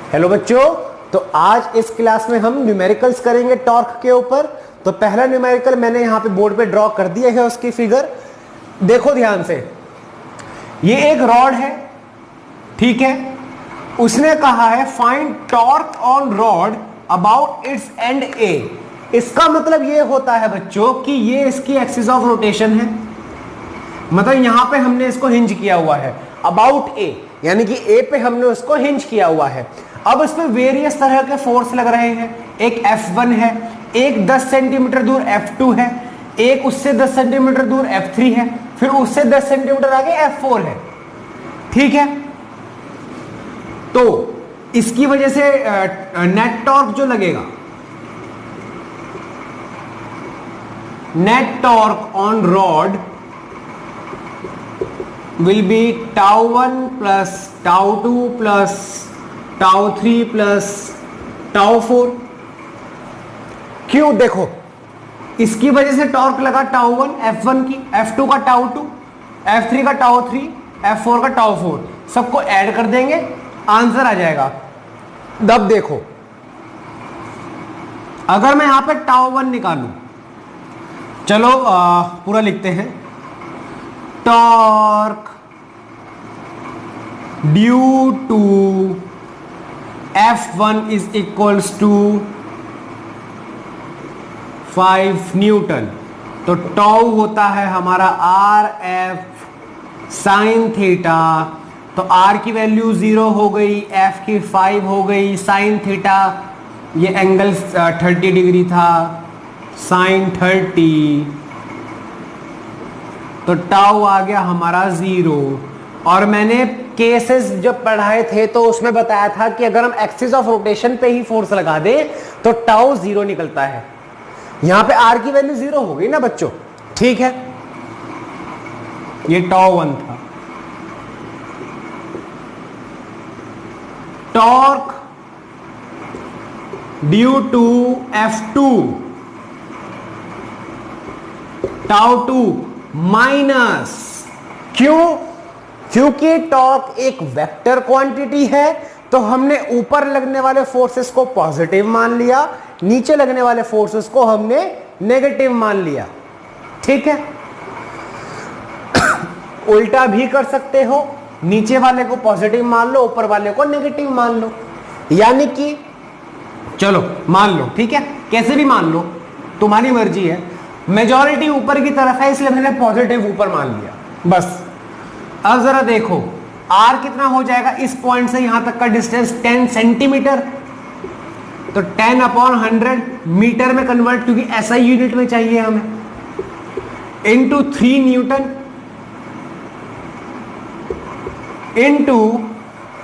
Hello बच्चों, तो आज इस क्लास में हम न्यूमेरिकल्स करेंगे टॉर्क के ऊपर। तो पहला न्यूमेरिकल मैंने यहां पे बोर्ड पे ड्रॉ कर दिया है, उसकी फिगर देखो ध्यान से। ये एक रॉड है, ठीक है। उसने कहा है find torque on rod about its end A. इसका मतलब ये होता है बच्चों कि ये इसकी एक्सिस ऑफ रोटेशन है, मतलब यहां पे हमने इसको हिंज किया हुआ है अबाउट ए, यानी कि ए पे हमने उसको हिंज किया हुआ है। अब इस पे वेरियस तरह के फोर्स लग रहे हैं। एक F1 है, एक 10 सेंटीमीटर दूर F2 है, एक उससे 10 सेंटीमीटर दूर F3 है, फिर उससे 10 सेंटीमीटर आगे F4 है, ठीक है। तो इसकी वजह से नेट टॉर्क जो लगेगा, net torque on rod will be tau 1 plus tau 2 plus tau 3 plus tau 4। क्यों? देखो, इसकी वजह से टॉर्क लगा tau 1 F1 की, F2 का tau 2, F3 का tau 3, F4 का tau 4, सबको ऐड कर देंगे, आंसर आ जाएगा। अब देखो, अगर मैं यहां पे tau 1 निकालूं, चलो पूरा लिखते हैं। Torque due to F1 is equals to 5 newton. तो टॉउ होता है हमारा आर एफ साइन थीटा। तो आर की वैल्यू 0 हो गई, एफ की 5 हो गई, साइन थीटा ये एंगल 30 डिग्री था, साइन 30, तो टाउ आ गया हमारा 0। और मैंने केसेस जब पढ़ाए थे तो उसमें बताया था कि अगर हम एक्सिस ऑफ रोटेशन पे ही फोर्स लगा दें तो टाउ 0 निकलता है। यहां पे आर की वैल्यू 0 हो गई ना बच्चों, ठीक है। ये टाउ 1 था। Torque due to F2 tau 2 minus, क्यों? क्योंकि टॉर्क एक वेक्टर क्वांटिटी है, तो हमने ऊपर लगने वाले फोर्सेस को पॉजिटिव मान लिया, नीचे लगने वाले फोर्सेस को हमने नेगेटिव मान लिया, ठीक है। उल्टा भी कर सकते हो, नीचे वाले को पॉजिटिव मान लो, ऊपर वाले को नेगेटिव मान लो, यानी कि चलो मान लो, ठीक है, कैसे भी मान लो, तुम्हारी मर्जी है। मेजॉरिटी ऊपर की तरफ है इसलिए मैंने पॉजिटिव ऊपर मान लिया, बस। अब जरा देखो आर कितना हो जाएगा, इस पॉइंट से यहां तक का डिस्टेंस 10 सेंटीमीटर, तो 10/100 मीटर में कन्वर्ट, क्योंकि SI यूनिट में चाहिए हमें, इनटू 3 न्यूटन इनटू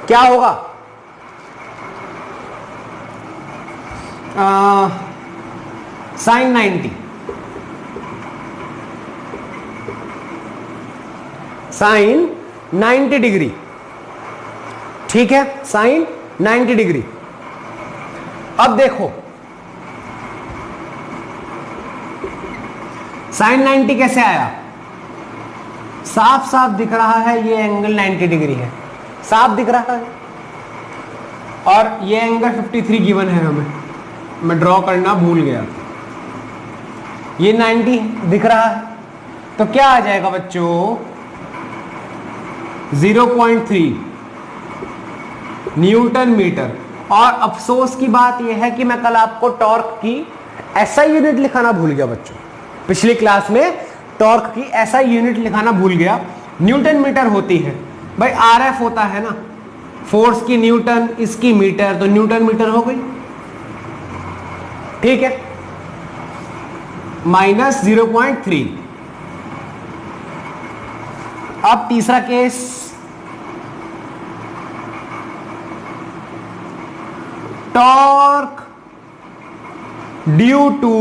क्या होगा, साइन 90, साइन 90 डिग्री, ठीक है, साइन 90 डिग्री। अब देखो साइन 90 कैसे आया, साफ साफ दिख रहा है, ये एंगल 90 डिग्री है, साफ दिख रहा है। और ये एंगल 53 गिवन है हमें, मैं ड्रॉ करना भूल गया, ये 90 दिख रहा है। तो क्या आ जाएगा बच्चों, 0.3 न्यूटन मीटर। और अफसोस की बात यह है कि मैं कल आपको टॉर्क की SI यूनिट लिखाना भूल गया बच्चों, पिछली क्लास में टॉर्क की SI यूनिट लिखाना भूल गया। न्यूटन मीटर होती है भाई, RF होता है ना, फोर्स की न्यूटन, इसकी मीटर, तो न्यूटन मीटर हो गई, ठीक है, माइनस 0.3। अब तीसरा case, torque due to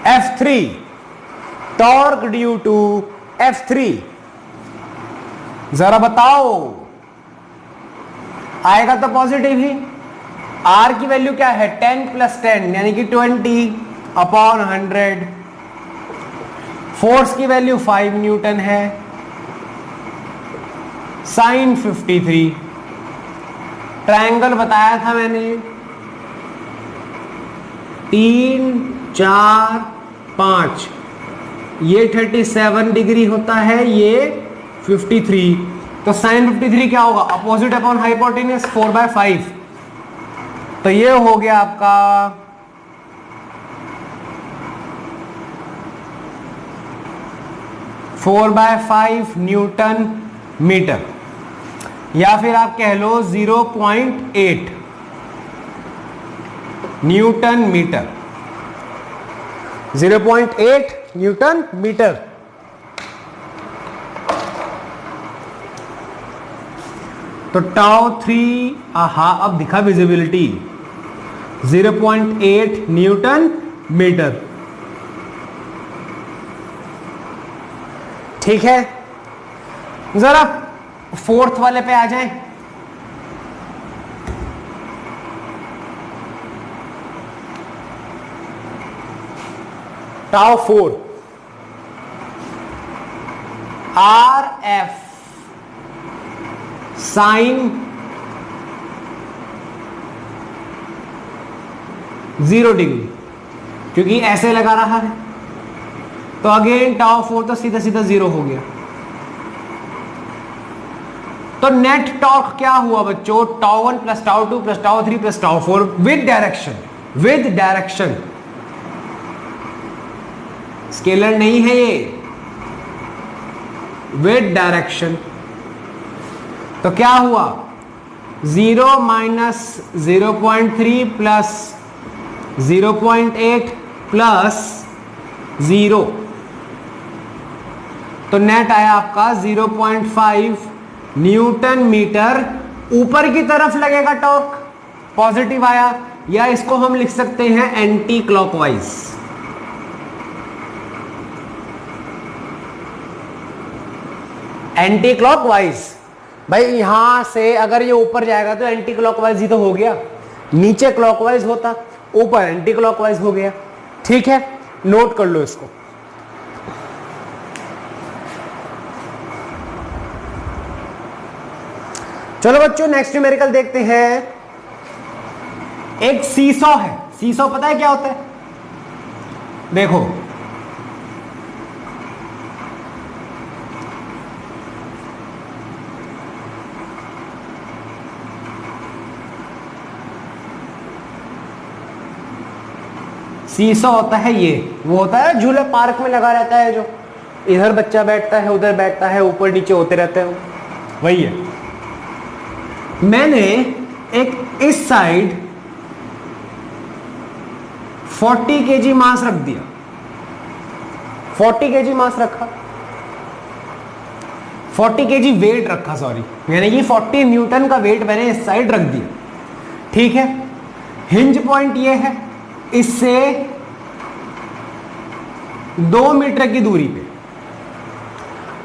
F3, torque due to F3, जरा बताओ, आएगा तो पॉजिटिव ही। R की वैल्यू क्या है, 10 + 10 यानी कि 20/100। फोर्स की वैल्यू 5 न्यूटन है, साइन 53, ट्रायंगल बताया था मैंने 3 4 5, ये 37 डिग्री होता है, ये 53, तो साइन 53 क्या होगा, अपोजिट अपॉन हाइपोटेन्यूज 4/5, तो ये हो गया आपका 4/5 न्यूटन मीटर, या फिर आप कह लो 0.8 न्यूटन मीटर, 0.8 न्यूटन मीटर। तो टाउ 3, अब दिखा विजिबिलिटी 0.8 न्यूटन मीटर। ठीक है, जरा फोर्थ वाले पे आ जाएं। टाउ 4 RF साइन 0 डिग्री, क्योंकि ऐसे लगा रहा है, तो अगेन टाउ 4 तो सीधा सीधा 0 हो गया। तो नेट टॉर्क क्या हुआ बच्चों, tau 1 plus tau 2 plus tau 3 plus tau 4 with direction, scalar नहीं है ये, विद डायरेक्शन। तो क्या हुआ, 0 माइनस 0.3 प्लस 0.8 प्लस 0, तो नेट आया आपका 0.5 न्यूटन मीटर। ऊपर की तरफ लगेगा टॉर्क, पॉजिटिव आया, या इसको हम लिख सकते हैं एंटी क्लॉकवाइज। एंटी क्लॉकवाइज भाई, यहां से अगर ये ऊपर जाएगा तो एंटी क्लॉकवाइज ही तो हो गया, नीचे क्लॉकवाइज होता, ऊपर एंटी क्लॉकवाइज हो गया। ठीक है, नोट कर लो इसको। चलो बच्चों नेक्स्ट न्यूमेरिकल देखते हैं। एक सीसॉ है, सीसॉ पता है क्या होता है, देखो सीसॉ होता है, ये वो होता है झूले पार्क में लगा रहता है, जो इधर बच्चा बैठता है उधर बैठता है, ऊपर नीचे होते रहते हैं, वही है। मैंने एक इस साइड 40 kg मास रख दिया, 40 kg मास रखा, 40 kg वेट रखा, सॉरी, यानी कि 40 न्यूटन का वेट मैंने इस साइड रख दिया। ठीक है, हिंज पॉइंट ये है, इससे 2 मीटर की दूरी पे।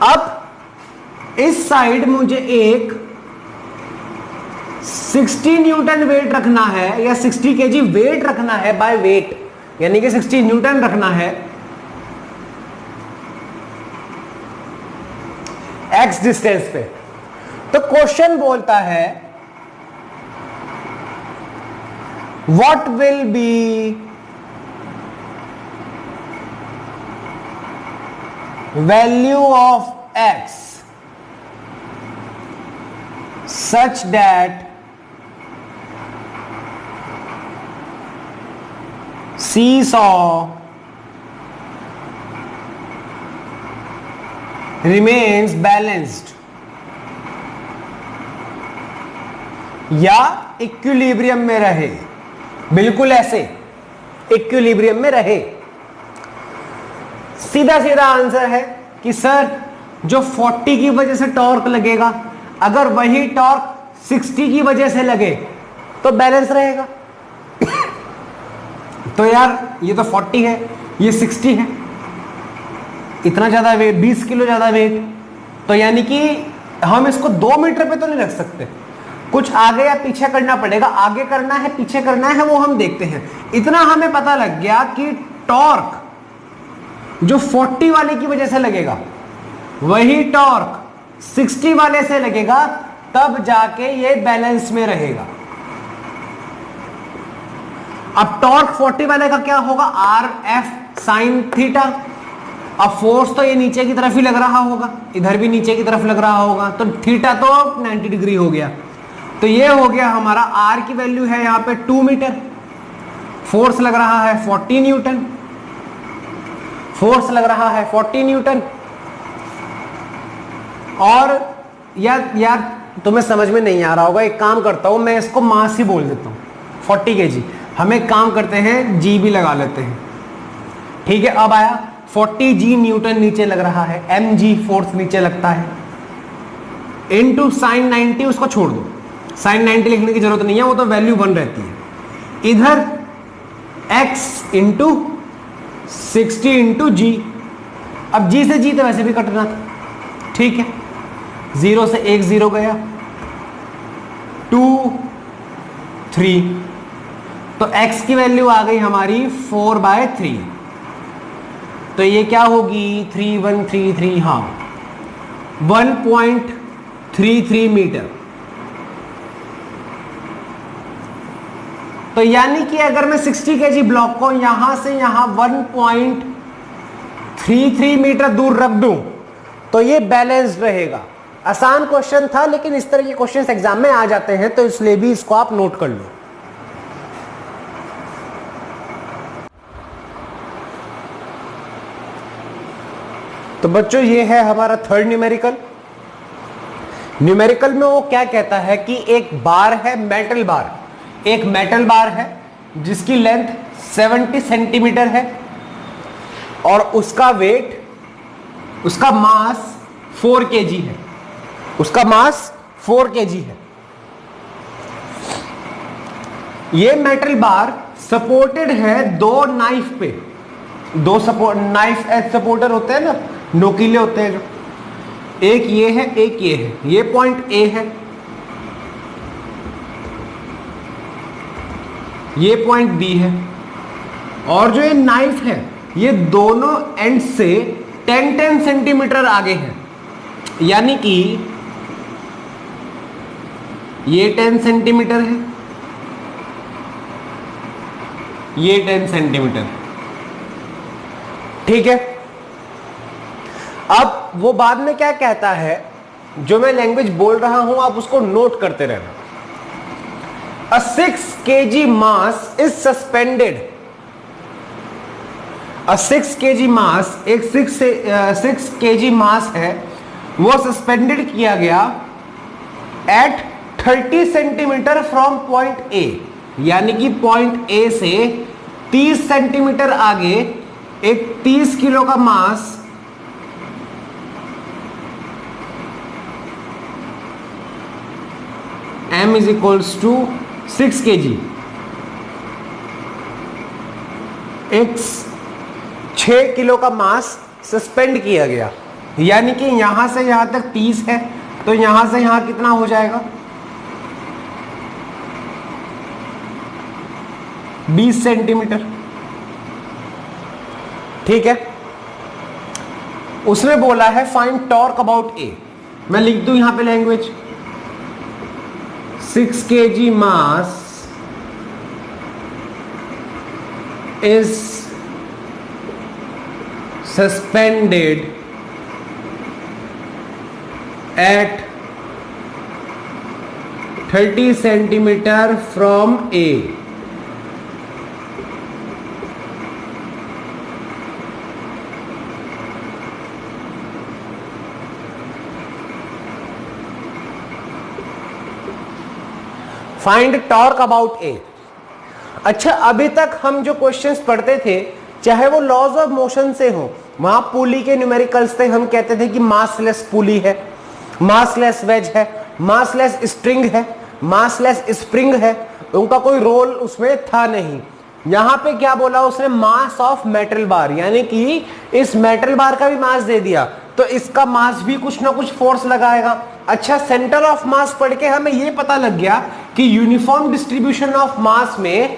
अब इस साइड मुझे एक 60 न्यूटन वेट रखना है, या 60 केजी वेट रखना है बाय वेट, यानी कि 60 न्यूटन रखना है एक्स डिस्टेंस पे। तो क्वेश्चन बोलता है what will be value of x such that seesaw remains balanced या इक्विलिब्रियम में रहे, बिल्कुल ऐसे इक्विलिब्रियम में रहे। सीधा सीधा आंसर है कि सर जो 40 की वजह से टॉर्क लगेगा, अगर वही टॉर्क 60 की वजह से लगे तो बैलेंस रहेगा। तो यार ये तो 40 है, ये 60 है, इतना ज्यादा वेट, 20 किलो ज्यादा वेट, तो यानी कि हम इसको 2 मीटर पे तो नहीं रख सकते, कुछ आगे या पीछे करना पड़ेगा। आगे करना है पीछे करना है वो हम देखते हैं। इतना हमें पता लग गया कि टॉर्क जो 40 वाले की वजह से लगेगा, वही टॉर्क 60 वाले से लगेगा तब जाके ये बैलेंस में रहेगा। अब टॉर्क 40 वाले का क्या होगा, आर एफ साइन थीटा। अब फोर्स तो ये नीचे की तरफ ही लग रहा होगा, इधर भी नीचे की तरफ लग रहा होगा, तो थीटा तो 90 डिग्री हो गया। तो ये हो गया हमारा, आर की वैल्यू है यहां पे 2 मीटर, फोर्स लग रहा है 40 न्यूटन, फोर्स लग रहा है 40 न्यूटन। और यार तुम्हें समझ में नहीं आ रहा होगा, एक काम करता हूं मैं इसको मास ही बोल देता हूं, 40 kg। हम एक काम करते हैं, जी भी लगा लेते हैं, ठीक है। अब आया 40 जी न्यूटन नीचे लग रहा है, एम जी फोर्स नीचे लगता है, इनटू साइन 90, उसको छोड़ दो, साइन 90 लिखने की जरूरत नहीं है, वो तो वैल्यू 1 रहती है। इधर x इंटू 60 इंटू जी। अब जी से जी तो वैसे भी कटना था, ठीक है। 0 से 1 0 गया, 2 3, तो x की वैल्यू आ गई हमारी 4/3। तो ये क्या होगी, 3133, हाँ 1.33 मीटर। तो यानी कि अगर मैं 60 kg ब्लॉक को यहां से यहां 1.33 मीटर दूर रख दूं तो ये बैलेंस्ड रहेगा। आसान क्वेश्चन था, लेकिन इस तरह के क्वेश्चंस एग्जाम में आ जाते हैं, तो इसलिए भी इसको आप नोट कर लो। तो बच्चों ये है हमारा थर्ड न्यूमेरिकल। न्यूमेरिकल में वो क्या कहता है कि एक बार है, मेटल बार, एक मेटल बार है जिसकी लेंथ 70 सेंटीमीटर है और उसका वेट, उसका मास 4 kg है, उसका मास 4 kg है। ये मेटल बार सपोर्टेड है 2 नाइफ पे, 2 सपोर्ट, नाइफ एज सपोर्टर होते हैं ना, नोकीले होते हैं जो, एक ये है एक ये है, ये पॉइंट ए है, ये पॉइंट बी है, और जो ये नाइफ है ये दोनों एंड से 10-10 सेंटीमीटर आगे है। यानी कि ये 10 सेंटीमीटर है, ये 10 सेंटीमीटर, ठीक है। अब वो बाद में क्या कहता है, जो मैं लैंग्वेज बोल रहा हूं आप उसको नोट करते रहना। A 6 kg mass is suspended. A 6 kg mass, एक 6 kg mass है, वो सस्पेंडेड किया गया at 30 centimetre from point A. यानी कि पॉइंट ए से 30 सेंटीमीटर आगे एक 30 किलो का mass m is equals to 6 kg, एक 6 किलो का मास सस्पेंड किया गया। यानी कि यहां से यहां तक 30 है, तो यहां से यहां कितना हो जाएगा, 20 सेंटीमीटर, ठीक है। उसने बोला है फाइंड टॉर्क अबाउट ए। मैं लिख दूं यहां पे language, 6 kg mass is suspended at 30 centimeter from A. Find torque about A. अच्छा, अभी तक हम जो क्वेश्चंस पढ़ते थे, चाहे वो लॉज ऑफ मोशन से हो, वहां पुली के न्यूमेरिकल्स थे, हम कहते थे कि मासलेस पुली है, मासलेस वेज है, मासलेस स्ट्रिंग है, मासलेस स्प्रिंग है, उनका कोई रोल उसमें था नहीं। यहां पे क्या बोला उसने, मास ऑफ मेटल बार, यानी कि इस मेटल बार का भी मास दे दिया, तो इसका मास भी कुछ ना कुछ फोर्स लगाएगा। अच्छा, सेंटर ऑफ मास पढ़ के हमें यह पता लग गया कि यूनिफॉर्म डिस्ट्रीब्यूशन ऑफ मास में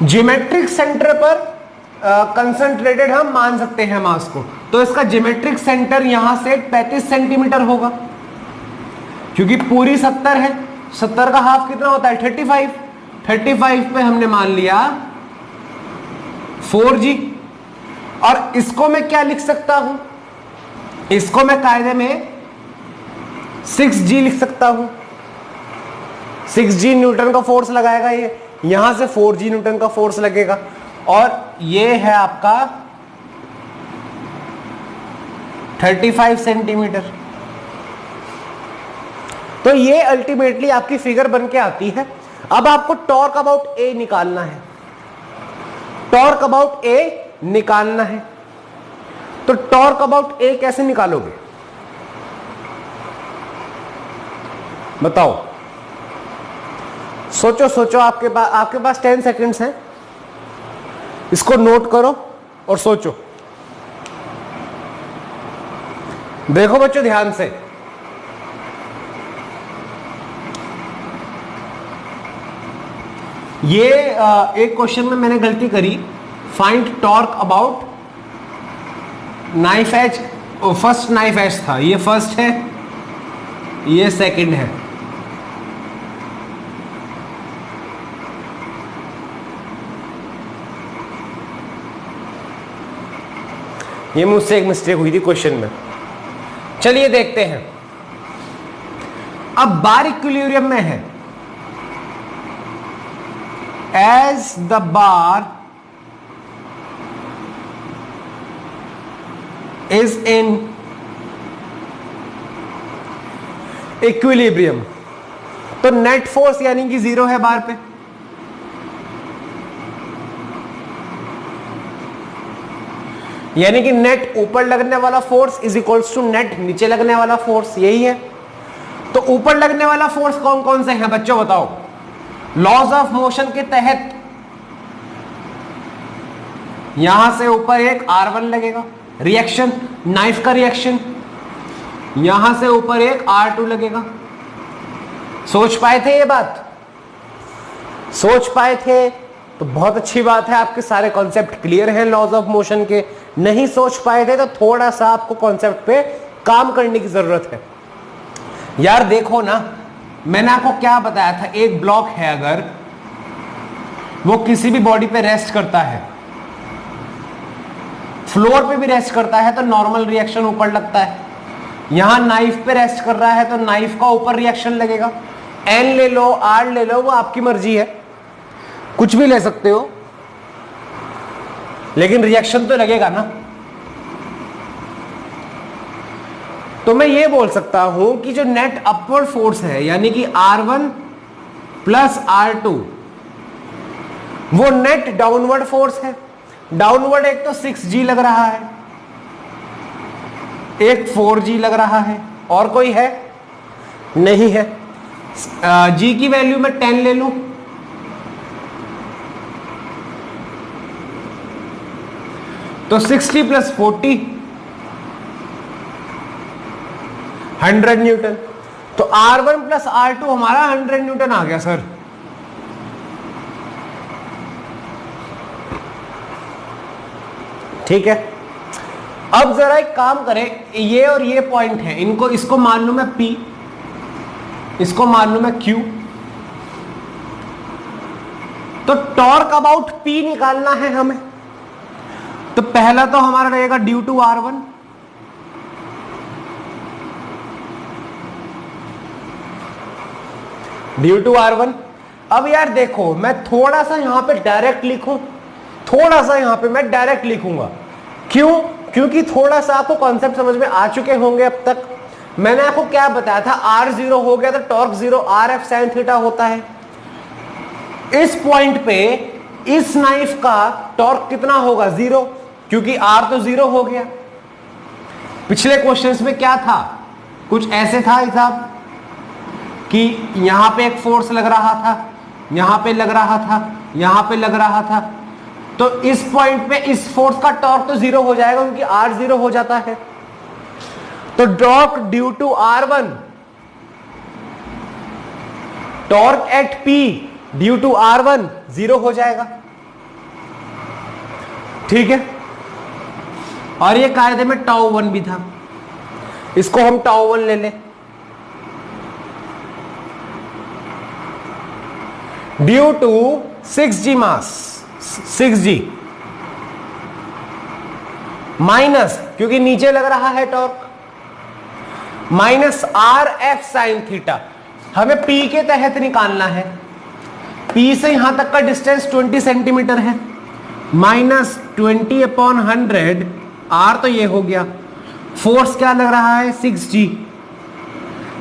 ज्योमेट्रिक सेंटर पर कंसंट्रेटेड हम मान सकते हैं मास को। तो इसका ज्योमेट्रिक सेंटर यहां से 35 सेंटीमीटर होगा, क्योंकि पूरी 70 है, 70 का हाफ कितना होता है 35, 35 पे हमने मान लिया 4g। और इसको मैं क्या लिख सकता हूं, इसको मैं कायदे में 6g लिख सकता हूं। 6g न्यूटन का फोर्स लगाएगा, ये यहां से 4g न्यूटन का फोर्स लगेगा, और ये है आपका 35 सेंटीमीटर। तो ये अल्टीमेटली आपकी फिगर बन के आती है। अब आपको टॉर्क अबाउट ए निकालना है, टॉर्क अबाउट ए निकालना है। तो टॉर्क अबाउट ए कैसे निकालोगे बताओ, सोचो सोचो, आपके पास 10 सेकंड्स हैं, इसको नोट करो और सोचो। देखो बच्चों ध्यान से, ये एक क्वेश्चन में मैंने गलती करी, find torque about knife edge, first knife edge था, ये फर्स्ट है, ये सेकंड है। ये मुझसे एक मिस्टेक हुई थी क्वेश्चन में। चलिए देखते हैं। अब बार इक्विलिब्रियम में है, as the bar is in equilibrium, तो नेट फोर्स यानी कि 0 है बार पे। यानी कि नेट ऊपर लगने वाला force is equals to net नीचे लगने वाला फोर्स, यही है। तो ऊपर लगने वाला फोर्स कौन कौन से हैं बच्चों बताओ। लॉज ऑफ मोशन के तहत यहां से ऊपर एक R1 लगेगा, रिएक्शन नाइफ का रिएक्शन, यहां से ऊपर एक R2 लगेगा। सोच पाए थे ये बात, सोच पाए थे तो बहुत अच्छी बात है, आपके सारे कॉन्सेप्ट क्लियर हैं लॉज ऑफ मोशन के। नहीं सोच पाए थे तो थोड़ा सा आपको कॉन्सेप्ट पे काम करने की जरूरत है। यार देखो ना, मैंने आपको क्या बताया था, एक ब्लॉक है अगर वो किसी भी बॉडी पे रेस्ट करता है, फ्लोर पे भी रेस्ट करता है तो नॉर्मल रिएक्शन ऊपर लगता है। यहां नाइफ पे रेस्ट कर रहा है तो नाइफ का ऊपर रिएक्शन लगेगा। N ले लो, R ले लो, वो आपकी मर्जी है, कुछ भी ले सकते हो, लेकिन रिएक्शन तो लगेगा ना। तो मैं ये बोल सकता हूं कि जो नेट अपवर्ड फोर्स है यानी कि R1 प्लस R2 वो नेट डाउनवर्ड फोर्स है। डाउनवर्ड एक तो 6G लग रहा है, एक 4G लग रहा है, और कोई है नहीं है। G की वैल्यू मैं 10 ले लूं तो 60 प्लस 40 100 न्यूटन। तो R1 प्लस R2 हमारा 100 न्यूटन आ गया सर। ठीक है, अब जरा एक काम करें, ये और ये पॉइंट है, इनको इसको मान लूं मैं P, इसको मान लूं मैं Q। तो टॉर्क अबाउट P निकालना है हमें। तो पहला तो हमारा रहेगा due to R1, due to R1। अब यार देखो, मैं थोड़ा सा यहां पे डायरेक्ट लिखूं, थोड़ा सा यहां पे मैं डायरेक्ट लिखूंगा। क्यों? क्योंकि थोड़ा सा आपको कॉन्सेप्ट समझ में आ चुके होंगे अब तक। मैंने आपको क्या बताया था, R 0 हो गया तो टॉर्क 0 RF sin थीटा होता है। इस पॉइंट पे इस नाइफ का टॉर्क कितना होगा 0, क्योंकि R तो 0 हो गया। पिछले क्वेश्चंस में क्या था, कुछ ऐसे था हिसाब कि यहां पे एक फोर्स लग रहा था, यहां पे लग रहा था, यहां पे लग रहा था, तो इस पॉइंट पे इस फोर्स का टॉर्क तो 0 हो जाएगा क्योंकि R 0 हो जाता है। तो torque due to R1, torque at P due to R1 0 हो जाएगा। ठीक है, और ये कायदे में टाउ 1 भी था, इसको हम टाउ 1 ले लें। Due to 6g mass, 6g minus, क्योंकि नीचे लग रहा है torque, minus are F sine theta. हमें P के तहत निकालना है। P से यहां तक का डिस्टेंस 20 सेंटीमीटर है, माइनस 20/100, R तो ये हो गया। फोर्स क्या लग रहा है 6G,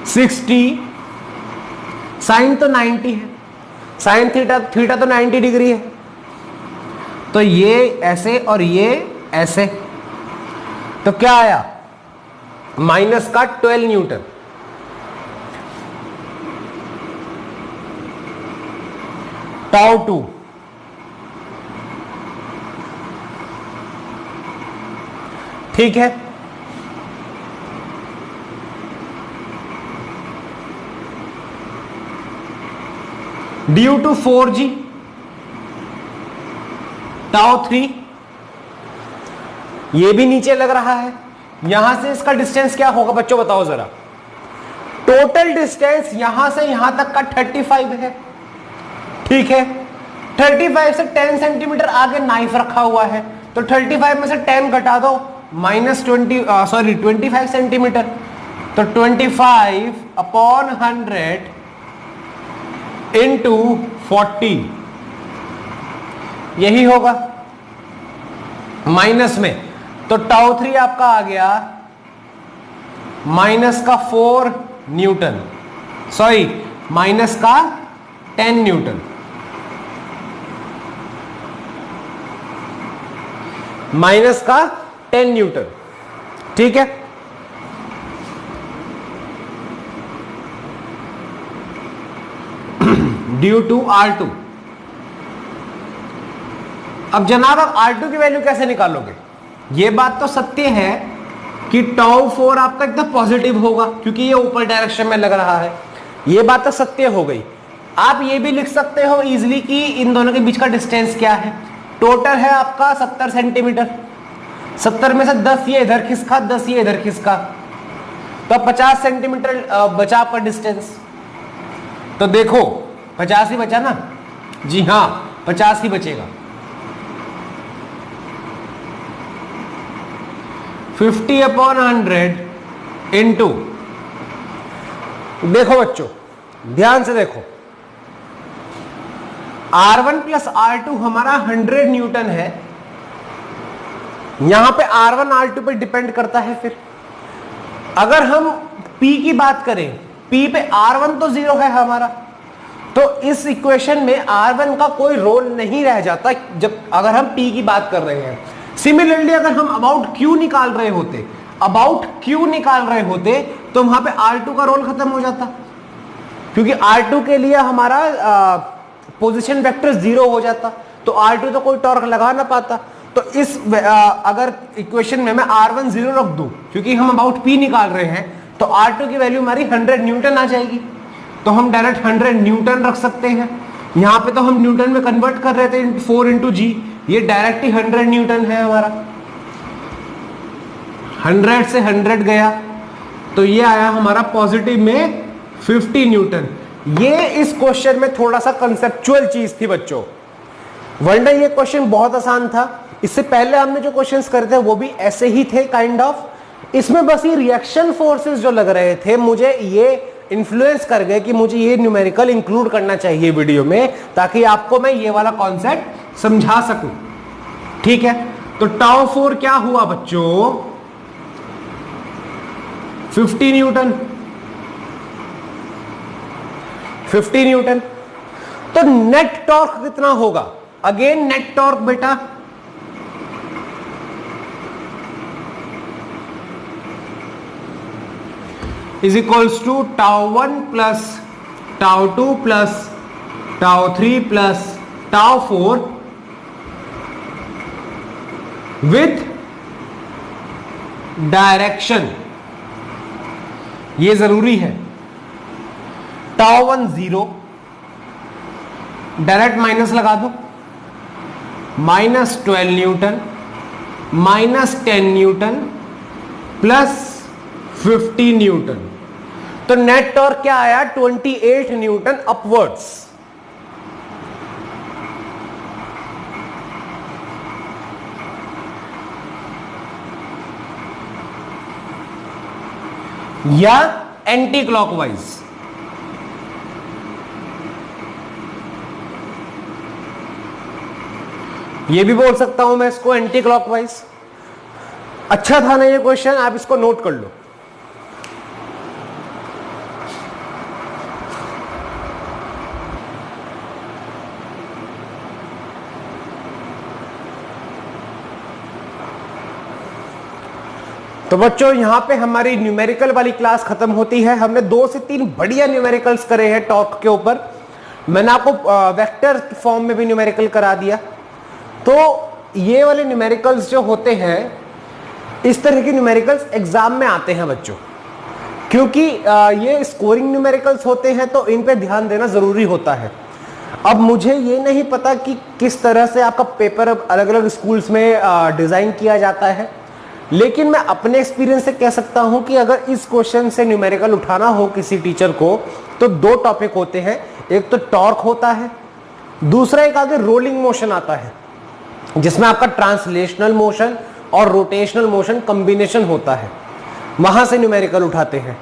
60, साइन तो 90 है, साइन थीटा तो 90 डिग्री है, तो ये ऐसे और ये ऐसे, तो क्या आया माइनस का 12 न्यूटन। टाउ 2 ठीक है। ड्यू टू 4g टाउ 3, ये भी नीचे लग रहा है। यहां से इसका डिस्टेंस क्या होगा बच्चों बताओ जरा। टोटल डिस्टेंस यहां से यहां तक का 35 है, ठीक है। 35 से 10 सेंटीमीटर आगे नाइफ रखा हुआ है, तो 35 में से 10 घटा दो, माइनस 25 सेंटीमीटर, तो 25/100 इंटू 40, यही होगा माइनस में। तो टाउ 3 आपका आ गया माइनस का 4 न्यूटन, सॉरी माइनस का 10 न्यूटन, माइनस का 10 न्यूटन, ठीक है। Due to R2। अब जनाब आप R2 की वैल्यू कैसे निकालोगे? ये बात तो सत्य है कि टाउ 4 आपका एकदम पॉजिटिव होगा क्योंकि ये ऊपर डायरेक्शन में लग रहा है, ये बात तो सत्य हो गई। आप ये भी लिख सकते हो इजीली कि इन दोनों के बीच का डिस्टेंस क्या है। टोटल है आपका 70 सेंटीमीटर, 70 में से 10 ये इधर खिसका, 10 ये इधर खिसका, तो 50 सेंटीमीटर बचा आपका डिस्टेंस। तो देखो 50 ही बचा ना, जी हाँ 50 ही बचेगा। 50/100 इंटू, देखो बच्चों ध्यान से देखो, R1 प्लस R2 हमारा 100 न्यूटन है, यहां पे R1 R2 पे डिपेंड करता है। फिर अगर हम P की बात करें, P पे R1 तो 0 है हमारा, तो इस इक्वेशन में R1 का कोई रोल नहीं रह जाता जब अगर हम P की बात कर रहे हैं। सिमिलरली अगर हम अबाउट Q निकाल रहे होते, तो वहां पे R2 का रोल खत्म हो जाता, क्योंकि R2 के लिए हमारा पोजीशन वेक्टर 0 हो जाता, तो R2 तो कोई टॉर्क लगा ना पाता। तो इस अगर इक्वेशन में मैं R1 0 रख दूं, क्योंकि हम अबाउट P निकाल रहे हैं, तो R2 की वैल्यू हमारी 100 न्यूटन आ जाएगी, तो हम डायरेक्ट 100 न्यूटन रख सकते हैं। यहां पे तो हम न्यूटन में कन्वर्ट कर रहे थे 4 इंटू जी, ये डायरेक्ट ही 100 न्यूटन है हमारा। 100 से 100 गया तो ये आया हमारा पॉजिटिव में 50 न्यूटन। ये इस क्वेश्चन में थोड़ा सा कंसेप्चुअल चीज थी बच्चों, वरना ये क्वेश्चन बहुत आसान था। इससे पहले हमने जो क्वेश्चंस करे थे वो भी ऐसे ही थे काइंड ऑफ। इसमें बस ये रिएक्शन फोर्सेस जो लग रहे थे, मुझे ये इन्फ्लुएंस कर गए कि मुझे ये न्यूमेरिकल इंक्लूड करना चाहिए वीडियो में, ताकि आपको मैं ये वाला कॉन्सेप्ट समझा सकूं, ठीक है। तो टाउ 4 क्या हुआ बच्चों 50 न्यूटन, 50 न्यूटन। तो नेट टॉर्क कितना होगा? अगेन नेट टॉर्क बेटा is equals to tau 1 plus tau 2 plus tau 3 plus tau 4 with direction. ये जरूरी है। टाउ 1 0, डायरेक्ट माइनस लगा दो, minus 12 Newton minus 10 Newton plus 50 newton. तो नेट टॉर्क क्या आया 28 न्यूटन अपवर्ड्स। या एंटी क्लॉकवाइज। ये भी बोल सकता हूं मैं इसको एंटी क्लॉकवाइज। अच्छा था ना ये क्वेश्चन, आप इसको नोट कर लो। तो बच्चों यहां पे हमारी न्यूमेरिकल वाली क्लास खत्म होती है। हमने 2 से 3 बढ़िया न्यूमेरिकल्स करे हैं टॉर्क के ऊपर। मैंने आपको वेक्टर फॉर्म में भी न्यूमेरिकल करा दिया। तो ये वाले न्यूमेरिकल्स जो होते हैं, इस तरह के न्यूमेरिकल्स एग्जाम में आते हैं बच्चों, क्योंकि ये स्कोरिंग न्यूमेरिकल्स होते हैं तो इन पे ध्यान देना जरूरी होता है। अब मुझे ये नहीं पता कि किस तरह से आपका पेपर अलग अलग स्कूल्स में डिजाइन किया जाता है, लेकिन मैं अपने एक्सपीरियंस से कह सकता हूं कि अगर इस क्वेश्चन से न्यूमेरिकल उठाना हो किसी टीचर को, तो 2 टॉपिक होते हैं। एक तो टॉर्क होता है, दूसरा एक आगे रोलिंग मोशन आता है, जिसमें आपका ट्रांसलेशनल मोशन और रोटेशनल मोशन कॉम्बिनेशन होता है, वहां से न्यूमेरिकल उठाते हैं।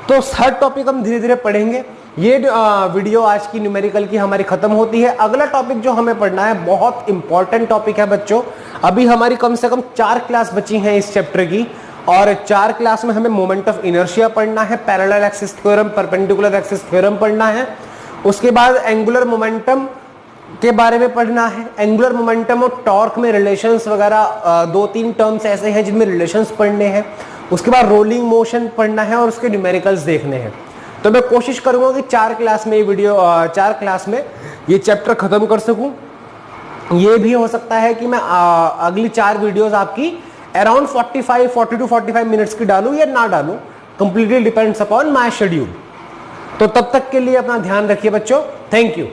तो हर टॉपिक हम धीरे धीरे पढ़ेंगे। ये वीडियो आज की न्यूमेरिकल की हमारी खत्म होती है। अगला टॉपिक जो हमें पढ़ना है बहुत इंपॉर्टेंट टॉपिक है बच्चों। अभी हमारी कम से कम 4 क्लास बची हैं इस चैप्टर की, और 4 क्लास में हमें मोमेंट ऑफ इनर्शिया पढ़ना है, parallel axis theorem, perpendicular axis theorem पढ़ना है। उसके बाद एंगुलर मोमेंटम के बारे में पढ़ना है। एंगुलर मोमेंटम और टॉर्क में रिलेशंस वगैरह 2-3 टर्म्स ऐसे हैं जिनमें रिलेशंस पढ़ने हैं। उसके बाद रोलिंग मोशन पढ़ना है और उसके न्यूमेरिकल्स देखने हैं। तो मैं कोशिश करूंगा कि 4 क्लास में ये वीडियो 4 क्लास में ये चैप्टर खत्म कर सकूं। ये भी हो सकता है कि मैं अगली 4 वीडियोस आपकी अराउंड 40 to 45 मिनट्स की डालूं या ना डालूं, completely depends upon my schedule. तो तब तक के लिए अपना ध्यान रखिए बच्चों। Thank you.